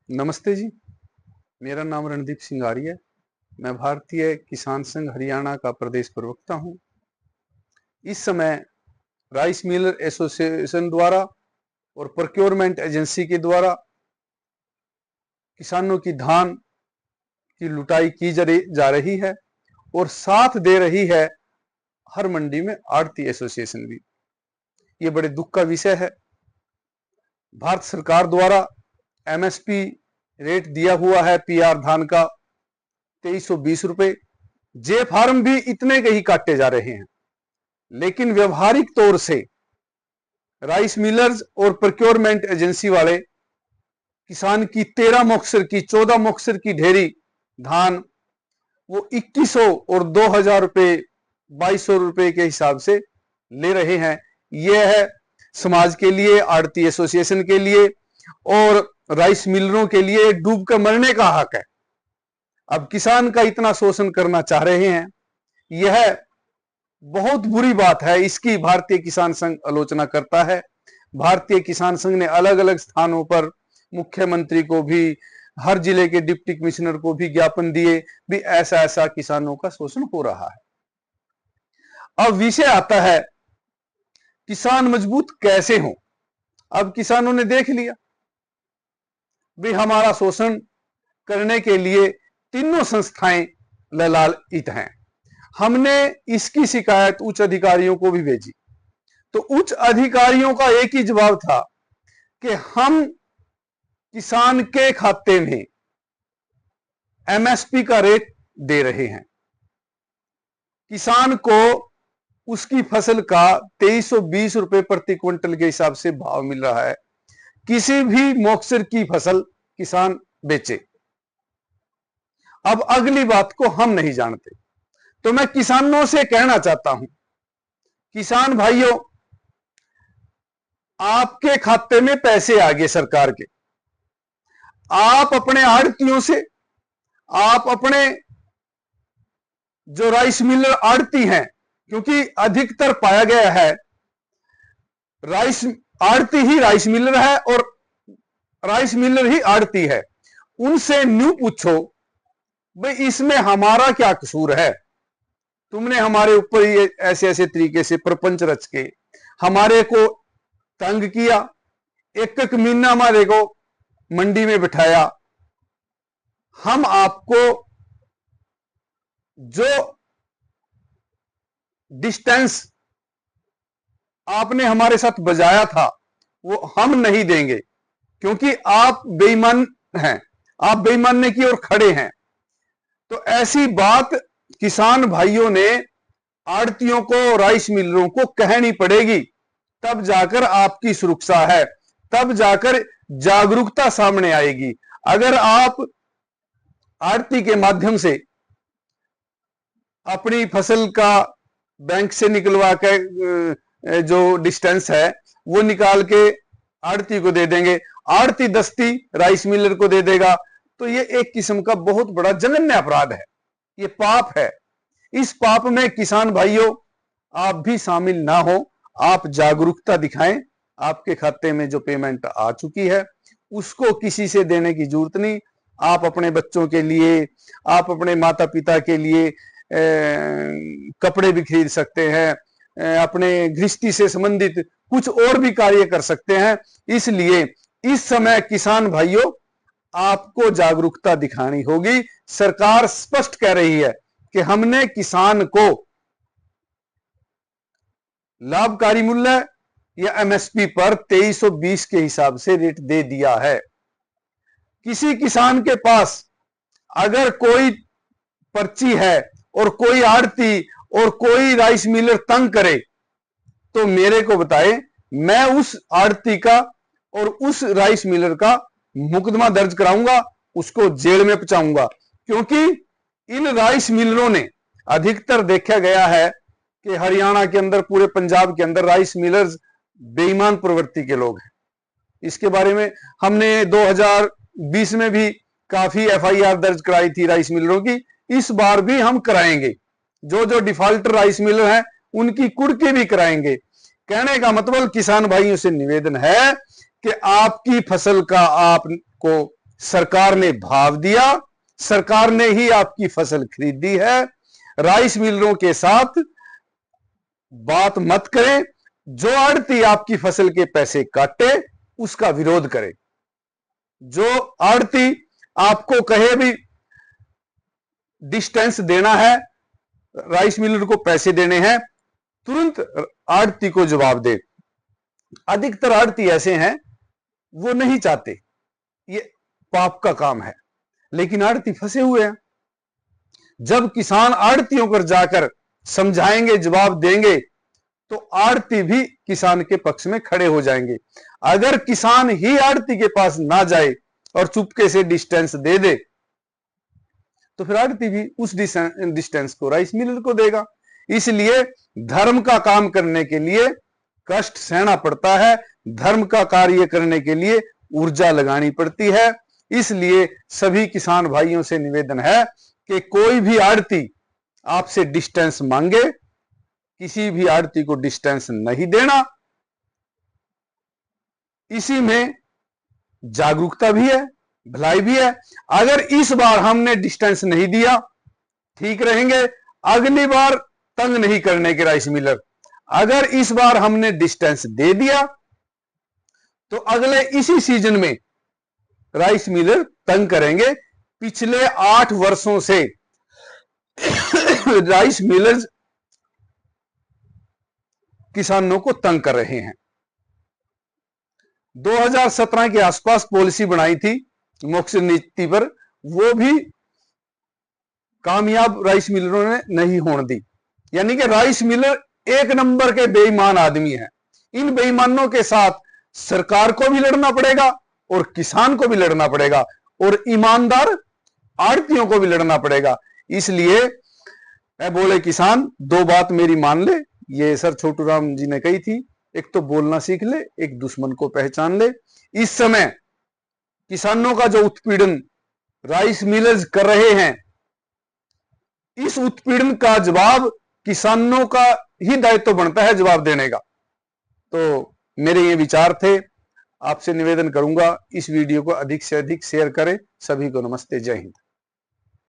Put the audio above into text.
नमस्ते जी, मेरा नाम रणदीप सिंगारी है। मैं भारतीय किसान संघ हरियाणा का प्रदेश प्रवक्ता हूँ। इस समय राइस मिलर एसोसिएशन द्वारा और प्रोक्योरमेंट एजेंसी के द्वारा किसानों की धान की लुटाई की जा रही है और साथ दे रही है हर मंडी में आड़ती एसोसिएशन भी। ये बड़े दुख का विषय है। भारत सरकार द्वारा एमएसपी रेट दिया हुआ है पीआर धान का 2320 रुपए। जे फार्म भी इतने के ही काटे जा रहे हैं, लेकिन व्यवहारिक तौर से राइस मिलर्स और प्रोक्योरमेंट एजेंसी वाले किसान की 13 मुक्सर की 14 मुक्सर की ढेरी धान वो 2100 और 2000 रुपए 2200 रुपए के हिसाब से ले रहे हैं। यह है समाज के लिए, आड़ती एसोसिएशन के लिए और राइस मिलरों के लिए डूब कर मरने का हक है। अब किसान का इतना शोषण करना चाह रहे हैं, यह बहुत बुरी बात है। इसकी भारतीय किसान संघ आलोचना करता है। भारतीय किसान संघ ने अलग अलग स्थानों पर मुख्यमंत्री को भी, हर जिले के डिप्टी कमिश्नर को भी ज्ञापन दिए भी ऐसा ऐसा किसानों का शोषण हो रहा है। अब विषय आता है किसान मजबूत कैसे हो। अब किसानों ने देख लिया भी हमारा शोषण करने के लिए तीनों संस्थाएं ललायित हैं। हमने इसकी शिकायत उच्च अधिकारियों को भी भेजी, तो उच्च अधिकारियों का एक ही जवाब था कि हम किसान के खाते में एमएसपी का रेट दे रहे हैं। किसान को उसकी फसल का 2320 रुपए प्रति क्विंटल के हिसाब से भाव मिल रहा है। किसी भी मौसर की फसल किसान बेचे। अब अगली बात को हम नहीं जानते, तो मैं किसानों से कहना चाहता हूं, किसान भाइयों, आपके खाते में पैसे आ गए सरकार के। आप अपने आड़तियों से, आप अपने जो राइस मिलर आड़ती हैं, क्योंकि अधिकतर पाया गया है राइस आड़ती ही राइस मिलर है और राइस मिलर ही आड़ती है, उनसे न्यू पूछो भाई इसमें हमारा क्या कसूर है। तुमने हमारे ऊपर ये ऐसे ऐसे तरीके से प्रपंच रच के हमारे को तंग किया, एक एक महीना हमारे को मंडी में बिठाया। हम आपको जो डिस्टेंस आपने हमारे साथ बजाया था वो हम नहीं देंगे, क्योंकि आप बेईमान हैं, आप बेईमानी की ओर खड़े हैं। तो ऐसी बात किसान भाइयों ने आड़तियों को, राइस मिलरों को कहनी पड़ेगी, तब जाकर आपकी सुरक्षा है, तब जाकर जागरूकता सामने आएगी। अगर आप आड़ती के माध्यम से अपनी फसल का बैंक से निकलवा के जो डिस्टेंस है वो निकाल के आड़ती को दे देंगे, आड़ती दस्ती राइस मिलर को दे देगा, तो ये एक किस्म का बहुत बड़ा जघन्य अपराध है, ये पाप है। इस पाप में किसान भाइयों आप भी शामिल ना हो, आप जागरूकता दिखाएं। आपके खाते में जो पेमेंट आ चुकी है उसको किसी से देने की जरूरत नहीं। आप अपने बच्चों के लिए, आप अपने माता पिता के लिए कपड़े भी खरीद सकते हैं, अपने गृहस्थी से संबंधित कुछ और भी कार्य कर सकते हैं। इसलिए इस समय किसान भाइयों आपको जागरूकता दिखानी होगी। सरकार स्पष्ट कह रही है कि हमने किसान को लाभकारी मूल्य या एमएसपी पर 2320 के हिसाब से रेट दे दिया है। किसी किसान के पास अगर कोई पर्ची है और कोई आड़ती और कोई राइस मिलर तंग करे तो मेरे को बताए, मैं उस आड़ती का और उस राइस मिलर का मुकदमा दर्ज कराऊंगा, उसको जेल में पहुंचाऊंगा। क्योंकि इन राइस मिलरों ने, अधिकतर देखा गया है कि हरियाणा के अंदर, पूरे पंजाब के अंदर राइस मिलर्स बेईमान प्रवृत्ति के लोग हैं। इसके बारे में हमने 2020 में भी काफी एफआईआर दर्ज कराई थी राइस मिलरों की, इस बार भी हम कराएंगे। जो जो डिफॉल्टर राइस मिलर हैं उनकी कुर्की भी कराएंगे। कहने का मतलब किसान भाइयों से निवेदन है कि आपकी फसल का आपको सरकार ने भाव दिया, सरकार ने ही आपकी फसल खरीदी है। राइस मिलरों के साथ बात मत करें। जो आड़ती आपकी फसल के पैसे काटे उसका विरोध करे। जो आड़ती आपको कहे भी डिस्टेंस देना है, राइस मिलर को पैसे देने हैं, तुरंत आड़ती को जवाब दे। अधिकतर आड़ती ऐसे हैं वो नहीं चाहते, ये पाप का काम है, लेकिन आड़ती फंसे हुए हैं। जब किसान आड़तियों पर जाकर समझाएंगे, जवाब देंगे, तो आड़ती भी किसान के पक्ष में खड़े हो जाएंगे। अगर किसान ही आड़ती के पास ना जाए और चुपके से डिस्टेंस दे दे, तो फिर आड़ती भी उस डिस्टेंस को राइस मिलर को देगा। इसलिए धर्म का काम करने के लिए कष्ट सहना पड़ता है, धर्म का कार्य करने के लिए ऊर्जा लगानी पड़ती है। इसलिए सभी किसान भाइयों से निवेदन है कि कोई भी आड़ती आपसे डिस्टेंस मांगे, किसी भी आड़ती को डिस्टेंस नहीं देना। इसी में जागरूकता भी है, भलाई भी है। अगर इस बार हमने डिस्टेंस नहीं दिया, ठीक रहेंगे, अगली बार तंग नहीं करने के राइस मिलर। अगर इस बार हमने डिस्टेंस दे दिया, तो अगले इसी सीजन में राइस मिलर तंग करेंगे। पिछले 8 वर्षों से राइस मिलर्स किसानों को तंग कर रहे हैं। 2017 के आसपास पॉलिसी बनाई थी मोक्ष नीति पर, वो भी कामयाब राइस मिलरों ने नहीं होने दी। यानी कि राइस मिलर एक नंबर के बेईमान आदमी हैं। इन बेईमानों के साथ सरकार को भी लड़ना पड़ेगा और किसान को भी लड़ना पड़ेगा और ईमानदार आड़तियों को भी लड़ना पड़ेगा। इसलिए मैं बोले किसान, 2 बात मेरी मान ले, ये सर छोटू राम जी ने कही थी, एक तो बोलना सीख ले, एक दुश्मन को पहचान ले। इस समय किसानों का जो उत्पीड़न राइस मिलर्स कर रहे हैं, इस उत्पीड़न का जवाब किसानों का ही दायित्व बनता है जवाब देने का। तो मेरे ये विचार थे। आपसे निवेदन करूंगा इस वीडियो को अधिक से अधिक शेयर करें। सभी को नमस्ते, जय हिंद।